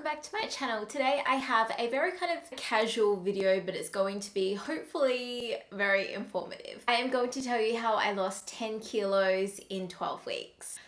back to my channel. Today I have a very kind of casual video, but it's going to be hopefully very informative. I am going to tell you how I lost 10 kilos in 12 weeks.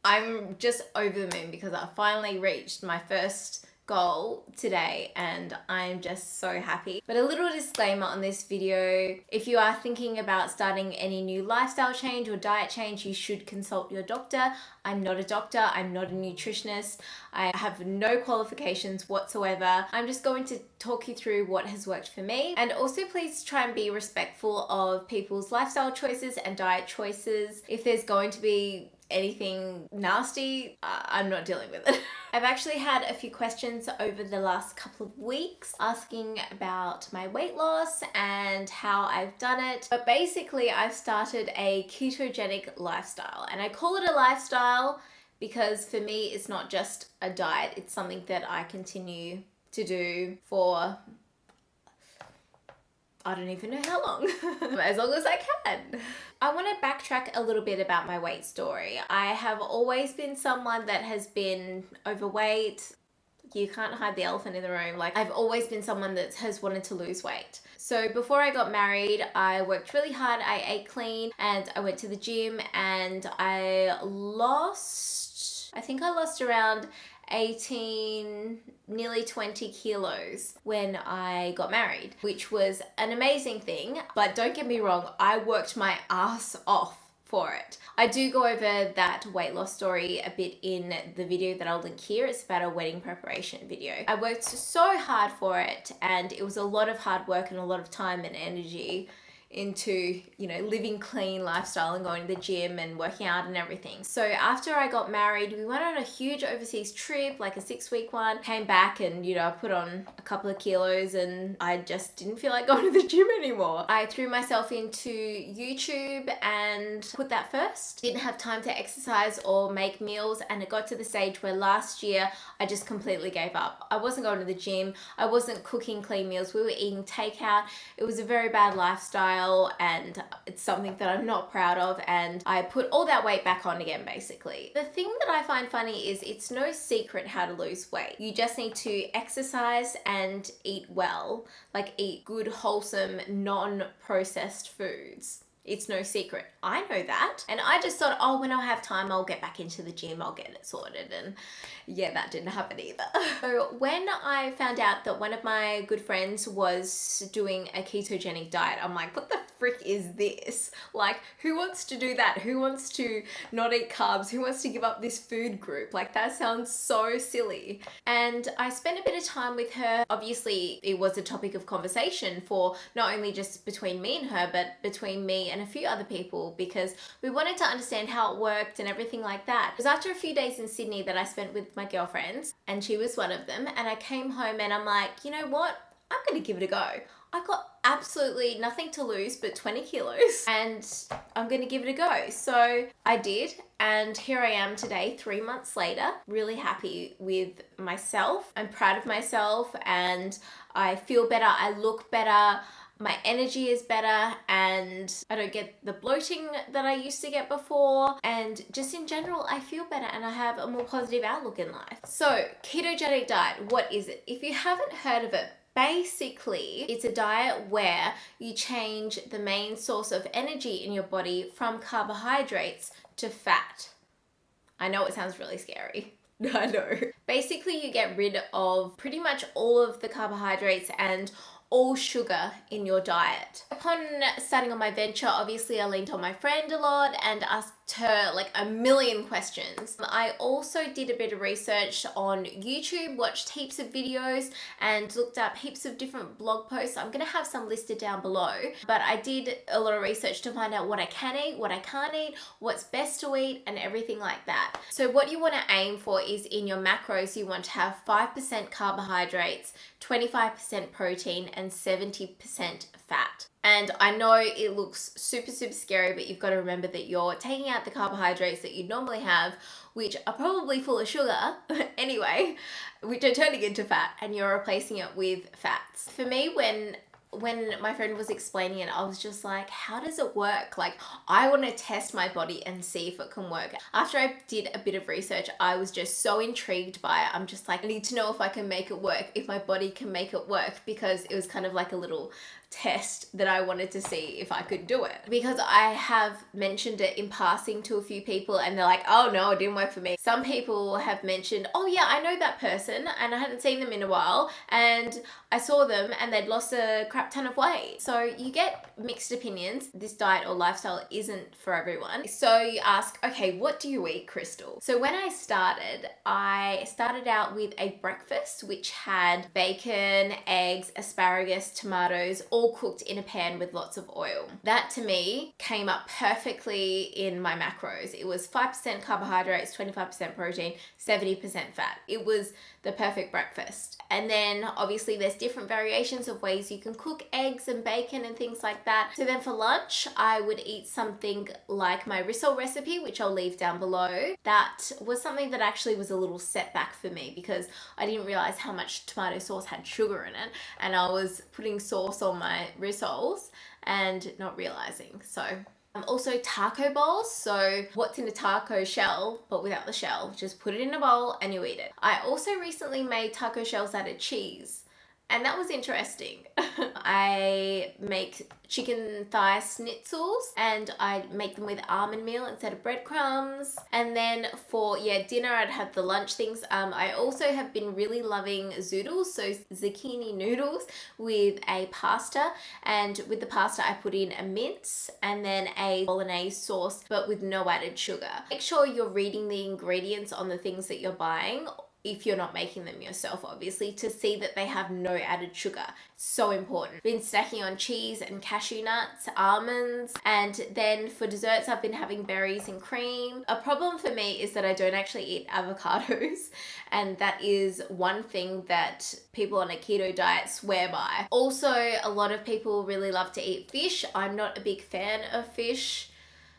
I'm just over the moon because I finally reached my first goal today and I'm just so happy. But a little disclaimer on this video: if you are thinking about starting any new lifestyle change or diet change, you should consult your doctor. I'm not a doctor, I'm not a nutritionist, I have no qualifications whatsoever. I'm just going to talk you through what has worked for me, and also please try and be respectful of people's lifestyle choices and diet choices. If there's going to be anything nasty, I'm not dealing with it. I've actually had a few questions over the last couple of weeks asking about my weight loss and how I've done it. But basically I've started a ketogenic lifestyle, and I call it a lifestyle because for me it's not just a diet, it's something that I continue to do for I don't even know how long, as long as I can. I want to backtrack a little bit about my weight story. I have always been someone that has been overweight. You can't hide the elephant in the room. Like, I've always been someone that has wanted to lose weight. So before I got married, I worked really hard, I ate clean, and I went to the gym, and I think I lost around 18, nearly 20 kilos when I got married, which was an amazing thing. But don't get me wrong, I worked my ass off for it. I do go over that weight loss story a bit in the video that I'll link here. It's about a wedding preparation video. I worked so hard for it, and it was a lot of hard work and a lot of time and energy into, you know, living clean lifestyle and going to the gym and working out and everything. So after I got married, we went on a huge overseas trip, like a 6-week one, came back, and, you know, I put on a couple of kilos and I just didn't feel like going to the gym anymore. I threw myself into YouTube and put that first. Didn't have time to exercise or make meals, and it got to the stage where last year I just completely gave up. I wasn't going to the gym, I wasn't cooking clean meals, we were eating takeout. It was a very bad lifestyle, and it's something that I'm not proud of, and I put all that weight back on again basically. The thing that I find funny is it's no secret how to lose weight. You just need to exercise and eat well, like eat good, wholesome, non-processed foods. It's no secret. I know that. And I just thought, oh, when I have time, I'll get back into the gym, I'll get it sorted. And yeah, that didn't happen either. So when I found out that one of my good friends was doing a ketogenic diet, I'm like, what the frick is this? Like, who wants to do that? Who wants to not eat carbs? Who wants to give up this food group? Like, that sounds so silly. And I spent a bit of time with her. Obviously, it was a topic of conversation for not only just between me and her, but between me and a few other people, because we wanted to understand how it worked and everything like that. It was after a few days in Sydney that I spent with my girlfriends, and she was one of them, and I came home and I'm like, you know what? I'm gonna give it a go. I got absolutely nothing to lose but 20 kilos, and I'm gonna give it a go. So I did, and here I am today, 3 months later, really happy with myself. I'm proud of myself, and I feel better, I look better, my energy is better, and I don't get the bloating that I used to get before, and just in general I feel better and I have a more positive outlook in life. So ketogenic diet, what is it? If you haven't heard of it, basically it's a diet where you change the main source of energy in your body from carbohydrates to fat. I know it sounds really scary. I know. Basically you get rid of pretty much all of the carbohydrates and all sugar in your diet. Upon starting on my venture, obviously I leaned on my friend a lot and asked her like a million questions. I also did a bit of research on YouTube, watched heaps of videos, and looked up heaps of different blog posts. I'm gonna have some listed down below, but I did a lot of research to find out what I can eat, what I can't eat, what's best to eat, and everything like that. So what you want to aim for is in your macros, you want to have 5% carbohydrates, 25% protein, and 70% fat. And I know it looks super scary, but you've got to remember that you're taking out the carbohydrates that you'd normally have, which are probably full of sugar anyway, which are turning into fat, and you're replacing it with fats. For me, when when my friend was explaining it, I was just like, how does it work? Like, I want to test my body and see if it can work. After I did a bit of research, I was just so intrigued by it. I'm just like, I need to know if I can make it work, if my body can make it work, because it was kind of like a little test that I wanted to see if I could do it. Because I have mentioned it in passing to a few people and they're like, oh no, it didn't work for me. Some people have mentioned, oh yeah, I know that person and I hadn't seen them in a while and I saw them and they'd lost a crap ton of weight. So you get mixed opinions. This diet or lifestyle isn't for everyone. So you ask, okay, what do you eat, Crystal? So when I started out with a breakfast which had bacon, eggs, asparagus, tomatoes, all cooked in a pan with lots of oil. That to me came up perfectly in my macros. It was 5% carbohydrates, 25% protein, 70% fat. It was the perfect breakfast. And then obviously there's different variations of ways you can cook eggs and bacon and things like that. So then for lunch, I would eat something like my risol recipe, which I'll leave down below. That was something that actually was a little setback for me because I didn't realize how much tomato sauce had sugar in it. And I was putting sauce on my risoles and not realizing. So also taco bowls. So what's in a taco shell, but without the shell, just put it in a bowl and you eat it. I also recently made taco shells out of cheese. And that was interesting. I make chicken thigh schnitzels and I make them with almond meal instead of breadcrumbs. And then for dinner, I'd have the lunch things. I also have been really loving zoodles, so zucchini noodles with a pasta. And with the pasta, I put in a mince and then a bolognese sauce, but with no added sugar. Make sure you're reading the ingredients on the things that you're buying, if you're not making them yourself, obviously, to see that they have no added sugar. So important. Been snacking on cheese and cashew nuts, almonds, and then for desserts, I've been having berries and cream. A problem for me is that I don't actually eat avocados, and that is one thing that people on a keto diet swear by. Also, a lot of people really love to eat fish. I'm not a big fan of fish,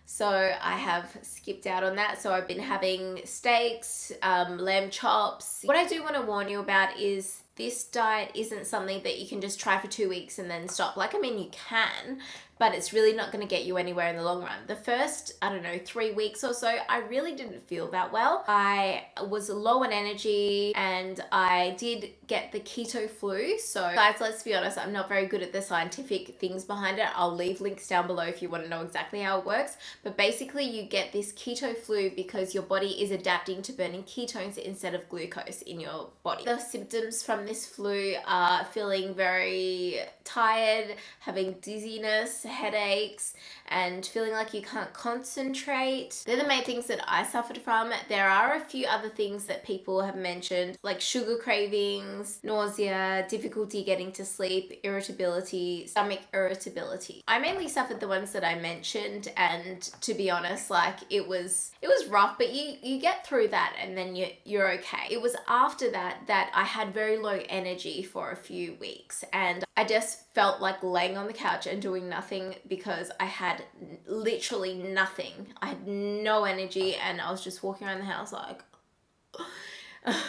so I have skipped out on that. So I've been having steaks, lamb chops. What I do want to warn you about is this diet isn't something that you can just try for 2 weeks and then stop. Like, I mean, you can, but it's really not going to get you anywhere in the long run. The first, 3 weeks or so, I really didn't feel that well. I was low on energy and I did get the keto flu. So guys, let's be honest, I'm not very good at the scientific things behind it. I'll leave links down below if you want to know exactly how it works. But basically you get this keto flu because your body is adapting to burning ketones instead of glucose in your body. The symptoms from this flu are feeling very tired, having dizziness, headaches, and feeling like you can't concentrate. They're the main things that I suffered from. There are a few other things that people have mentioned, like sugar cravings, nausea, difficulty getting to sleep, irritability, stomach irritability. I mainly suffered the ones that I mentioned, and to be honest, like it was rough, but you get through that and then you're okay. It was after that I had very low energy for a few weeks and I just felt like laying on the couch and doing nothing because I had literally nothing. I had no energy and I was just walking around the house like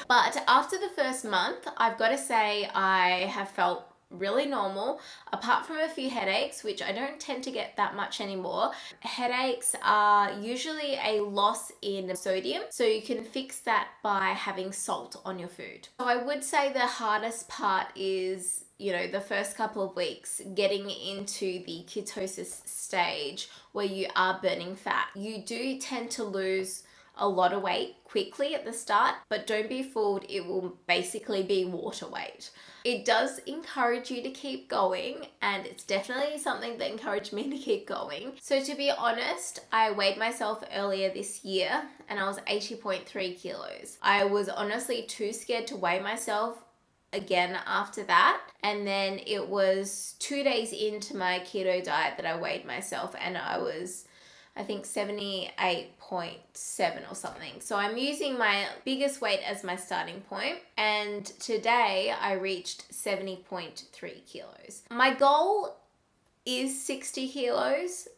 but after the first month, I've got to say I have felt really normal, apart from a few headaches, which I don't tend to get that much anymore. Headaches are usually a loss in sodium, so you can fix that by having salt on your food. So I would say the hardest part is, the first couple of weeks getting into the ketosis stage where you are burning fat. You do tend to lose a lot of weight quickly at the start, but don't be fooled, it will basically be water weight. It does encourage you to keep going, and it's definitely something that encouraged me to keep going. So to be honest, I weighed myself earlier this year and I was 80.3 kilos. I was honestly too scared to weigh myself again after that, and then it was 2 days into my keto diet that I weighed myself and I was, I think, 78.7 or something. So I'm using my biggest weight as my starting point, and today I reached 70.3 kilos. My goal is 60 kilos.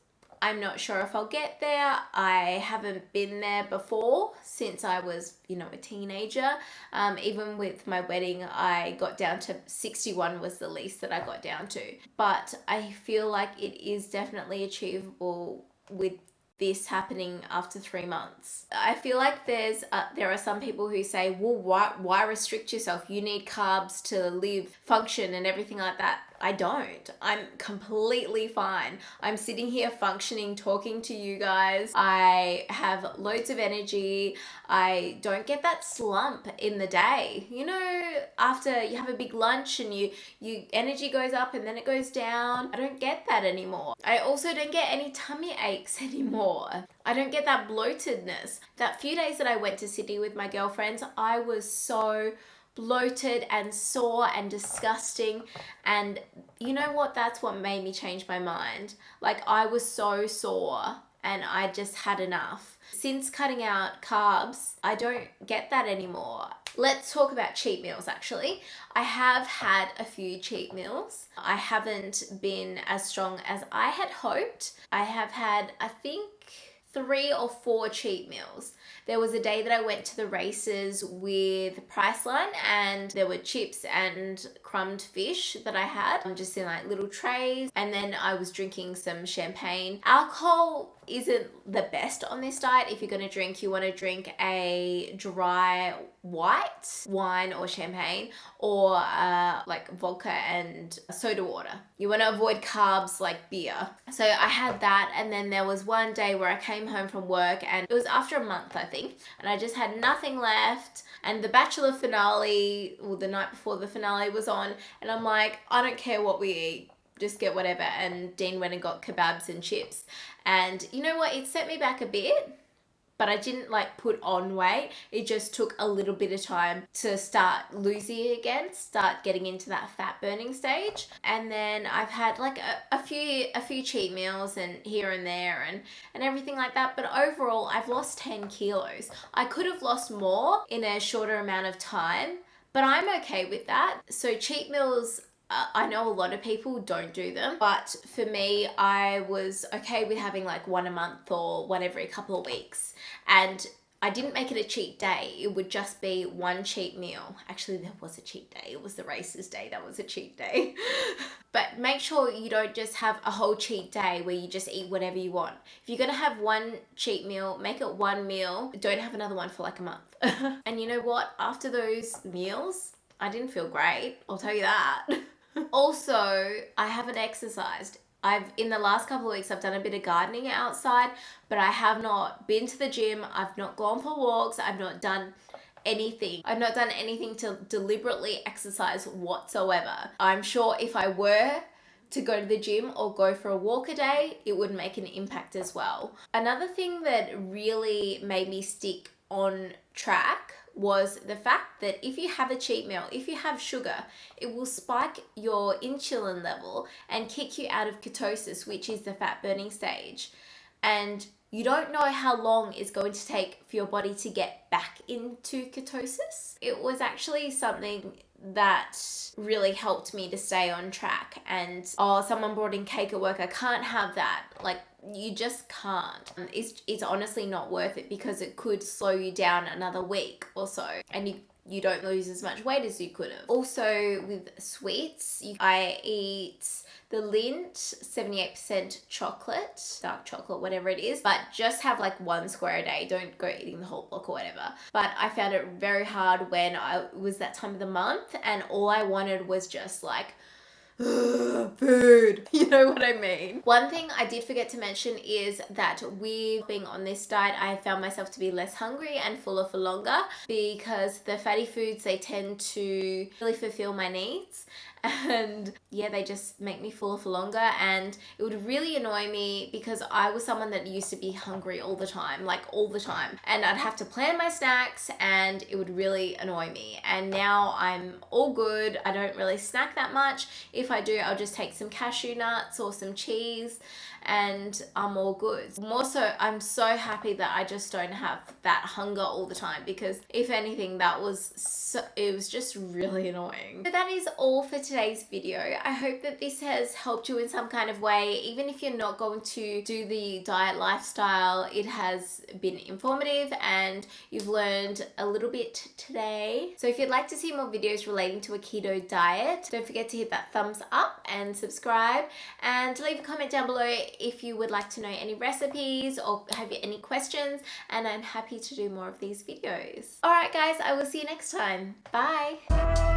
I'm not sure if I'll get there. I haven't been there before since I was, a teenager. Even with my wedding, I got down to 61 was the least that I got down to. But I feel like it is definitely achievable with this happening after 3 months. I feel like there are some people who say, well, why restrict yourself? You need carbs to live, function, and everything like that. I don't. I'm completely fine. I'm sitting here functioning, talking to you guys. I have loads of energy. I don't get that slump in the day. After you have a big lunch and you energy goes up and then it goes down. I don't get that anymore. I also don't get any tummy aches anymore. I don't get that bloatedness. That few days that I went to Sydney with my girlfriends, I was so bloated and sore and disgusting, and you know what, that's what made me change my mind. Like, I was so sore and I just had enough. Since cutting out carbs, I don't get that anymore. Let's talk about cheat meals. Actually, I have had a few cheat meals. I haven't been as strong as I had hoped. I have had, I think, 3 or 4 cheat meals. There was a day that I went to the races with Priceline, and there were chips and crumbed fish that I had just in like little trays, and then I was drinking some champagne. Alcohol isn't the best on this diet. If you're going to drink, you want to drink a dry white wine or champagne, or like vodka and soda water. You want to avoid carbs like beer. So I had that, and then there was one day where I came home from work, and it was after a month, I think, and I just had nothing left, and the Bachelor finale, or the night before the finale, was on, and I'm like, I don't care what we eat, just get whatever. And Dean went and got kebabs and chips, and you know what, it set me back a bit, but I didn't like put on weight. It just took a little bit of time to start losing it again, start getting into that fat burning stage. And then I've had like a few cheat meals and here and there and everything like that. But overall, I've lost 10 kilos. I could have lost more in a shorter amount of time, but I'm okay with that. So cheat meals, I know a lot of people don't do them, but for me, I was okay with having like one a month or one every couple of weeks. And I didn't make it a cheat day. It would just be one cheat meal. Actually, there was a cheat day. It was the races day. That was a cheat day. But make sure you don't just have a whole cheat day where you just eat whatever you want. If you're going to have one cheat meal, make it one meal. Don't have another one for like a month. And you know what? After those meals, I didn't feel great. I'll tell you that. Also, I haven't exercised. In the last couple of weeks, I've done a bit of gardening outside, but I have not been to the gym. I've not gone for walks. I've not done anything. I've not done anything to deliberately exercise whatsoever. I'm sure if I were to go to the gym or go for a walk a day, it would make an impact as well. Another thing that really made me stick on track was the fact that if you have a cheat meal, if you have sugar, it will spike your insulin level and kick you out of ketosis, which is the fat burning stage. And you don't know how long it's going to take for your body to get back into ketosis. It was actually something that really helped me to stay on track. And someone brought in cake at work. I can't have that. Like, you just can't. It's honestly not worth it, because it could slow you down another week or so, and you don't lose as much weight as you could have. Also with sweets, I eat the Lindt 78% chocolate, dark chocolate, whatever it is, but just have like 1 square a day. Don't go eating the whole block or whatever. But I found it very hard when it was that time of the month, and all I wanted was just like food. You know what I mean? One thing I did forget to mention is that with being on this diet, I have found myself to be less hungry and fuller for longer, because the fatty foods, they tend to really fulfill my needs. And yeah, they just make me fuller for longer, and it would really annoy me because I was someone that used to be hungry all the time, like all the time, and I'd have to plan my snacks, and it would really annoy me. And now I'm all good. I don't really snack that much. If I do, I'll just take some cashew nuts or some cheese, and I'm all good. More so, I'm so happy that I just don't have that hunger all the time, because if anything, it was just really annoying. So that is all for today's video. I hope that this has helped you in some kind of way. Even if you're not going to do the diet lifestyle, it has been informative and you've learned a little bit today. So if you'd like to see more videos relating to a keto diet, don't forget to hit that thumbs up and subscribe, and leave a comment down below if you would like to know any recipes or have any questions, and I'm happy to do more of these videos. Alright guys, I will see you next time. Bye!